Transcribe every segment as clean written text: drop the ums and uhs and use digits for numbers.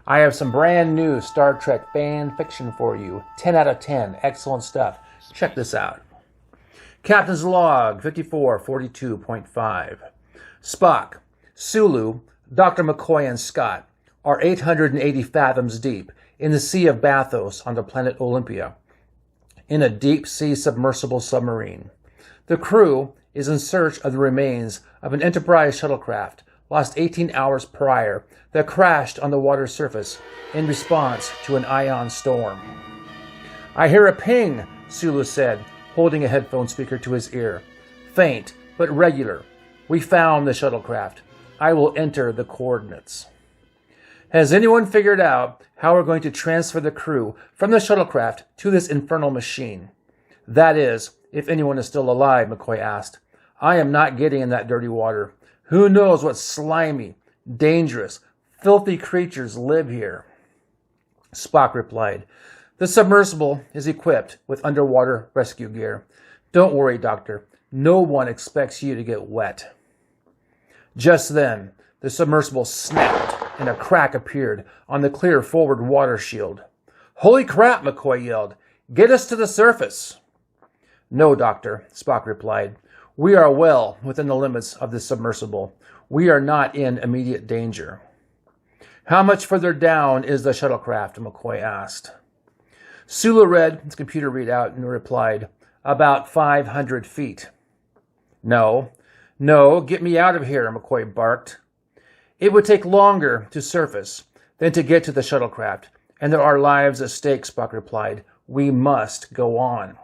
I have some brand new Star Trek fan fiction for you. 10 out of 10. Excellent stuff. Check this out. Captain's Log 5442.5. Spock, Sulu, Dr. McCoy, and Scott are 880 fathoms deep in the Sea of Bathos on the planet Olympia, in a deep-sea submersible submarine. The crew is in search of the remains of an Enterprise shuttlecraft lost 18 hours prior that crashed on the water's surface in response to an ion storm. "I hear a ping," Sulu said, holding a headphone speaker to his ear. "Faint, but regular. We found the shuttlecraft. I will enter the coordinates." "Has anyone figured out how we're going to transfer the crew from the shuttlecraft to this infernal machine? That is, if anyone is still alive," McCoy asked. "I am not getting in that dirty water. Who knows what slimy, dangerous, filthy creatures live here?" Spock replied, "The submersible is equipped with underwater rescue gear. Don't worry, Doctor. No one expects you to get wet." Just then, the submersible snapped and a crack appeared on the clear forward water shield. "Holy crap," McCoy yelled. "Get us to the surface." "No, Doctor," Spock replied. "We are well within the limits of this submersible. We are not in immediate danger." "How much further down is the shuttlecraft?" McCoy asked. Sulu read his computer readout and replied, "About 500 feet. No, get me out of here," McCoy barked. "It would take longer to surface than to get to the shuttlecraft, and there are lives at stake," Spock replied. "We must go on."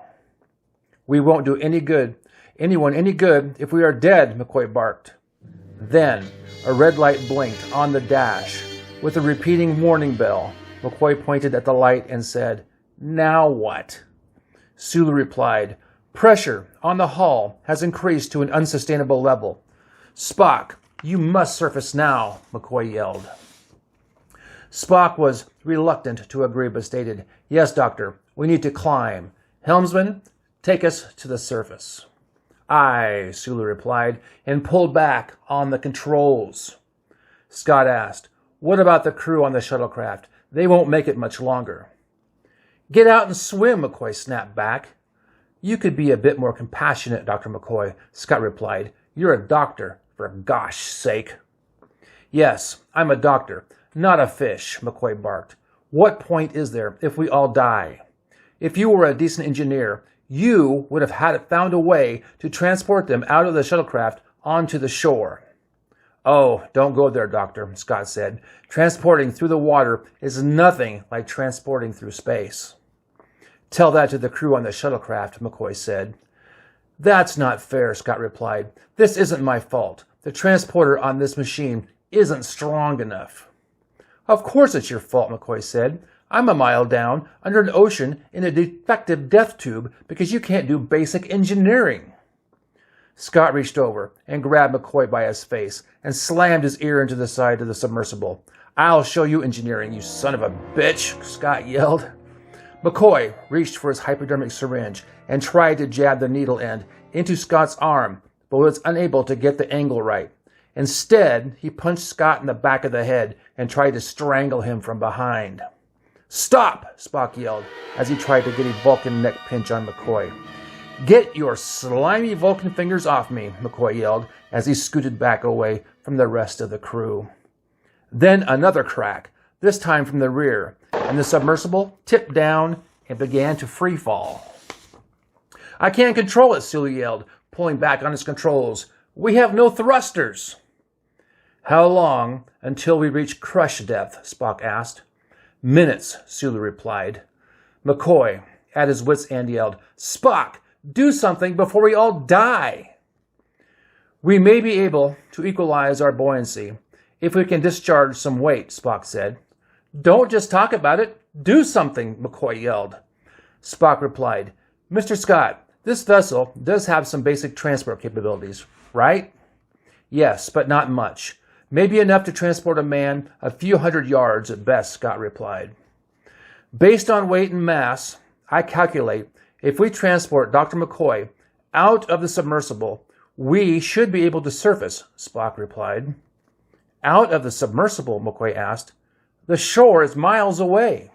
"We won't do anyone any good if we are dead," McCoy barked. Then a red light blinked on the dash. With a repeating warning bell, McCoy pointed at the light and said, "Now what?" Sulu replied, "Pressure on the hull has increased to an unsustainable level." "Spock, you must surface now," McCoy yelled. Spock was reluctant to agree, but stated, "Yes, Doctor, we need to climb. Helmsman, take us to the surface." "Aye," Sulu replied, and pulled back on the controls. Scott asked, "What about the crew on the shuttlecraft? They won't make it much longer." "Get out and swim," McCoy snapped back. "You could be a bit more compassionate, Dr. McCoy," Scott replied. "You're a doctor, for gosh sake." "Yes, I'm a doctor, not a fish," McCoy barked. "What point is there if we all die? If you were a decent engineer, you would have found a way to transport them out of the shuttlecraft onto the shore." "Oh, don't go there, Doctor," Scott said. "Transporting through the water is nothing like transporting through space." "Tell that to the crew on the shuttlecraft," McCoy said. "That's not fair," Scott replied. "This isn't my fault. The transporter on this machine isn't strong enough." "Of course it's your fault," McCoy said. "I'm a mile down under an ocean in a defective death tube because you can't do basic engineering." Scott reached over and grabbed McCoy by his face and slammed his ear into the side of the submersible. "I'll show you engineering, you son of a bitch," Scott yelled. McCoy reached for his hypodermic syringe and tried to jab the needle end into Scott's arm, but was unable to get the angle right. Instead, he punched Scott in the back of the head and tried to strangle him from behind. "Stop!" Spock yelled as he tried to get a Vulcan neck pinch on McCoy. "Get your slimy Vulcan fingers off me," McCoy yelled as he scooted back away from the rest of the crew. Then another crack, this time from the rear, and the submersible tipped down and began to free fall. "I can't control it," Sulu yelled, pulling back on his controls. "We have no thrusters." "How long until we reach crush death?" Spock asked. "Minutes," Sulu replied. McCoy, at his wits' end, yelled, "Spock, do something before we all die." "We may be able to equalize our buoyancy if we can discharge some weight," Spock said. "Don't just talk about it. Do something," McCoy yelled. Spock replied, "Mr. Scott, this vessel does have some basic transport capabilities, right?" "Yes, but not much. Maybe enough to transport a man a few hundred yards at best," Scott replied. "Based on weight and mass, I calculate if we transport Dr. McCoy out of the submersible, we should be able to surface," Spock replied. "Out of the submersible?" McCoy asked. The shore is miles away.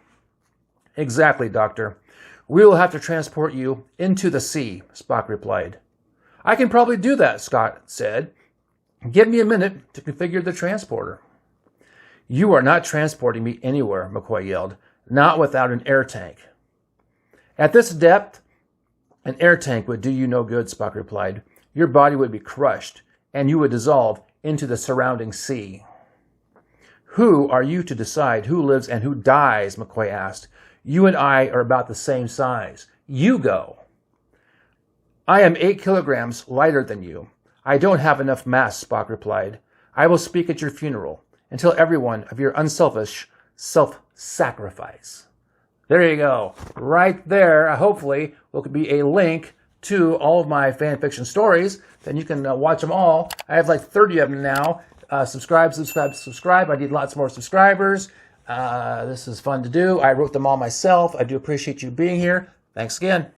Exactly, Doctor. We will have to transport you into the sea, Spock replied. I can probably do that, Scott said. Give me a minute to configure the transporter. You are not transporting me anywhere, McCoy yelled. Not without an air tank. At this depth, an air tank would do you no good, Spock replied. Your body would be crushed, and you would dissolve into the surrounding sea. Who are you to decide who lives and who dies, McCoy asked. You and I are about the same size. You go. I am 8 kilograms lighter than you. I don't have enough mass, Spock replied. I will speak at your funeral and tell everyone of your unselfish self-sacrifice. There you go. Right there, hopefully, will be a link to all of my fan fiction stories. Then you can watch them all. I have like 30 of them now. Subscribe. I need lots more subscribers. This is fun to do. I wrote them all myself. I do appreciate you being here. Thanks again.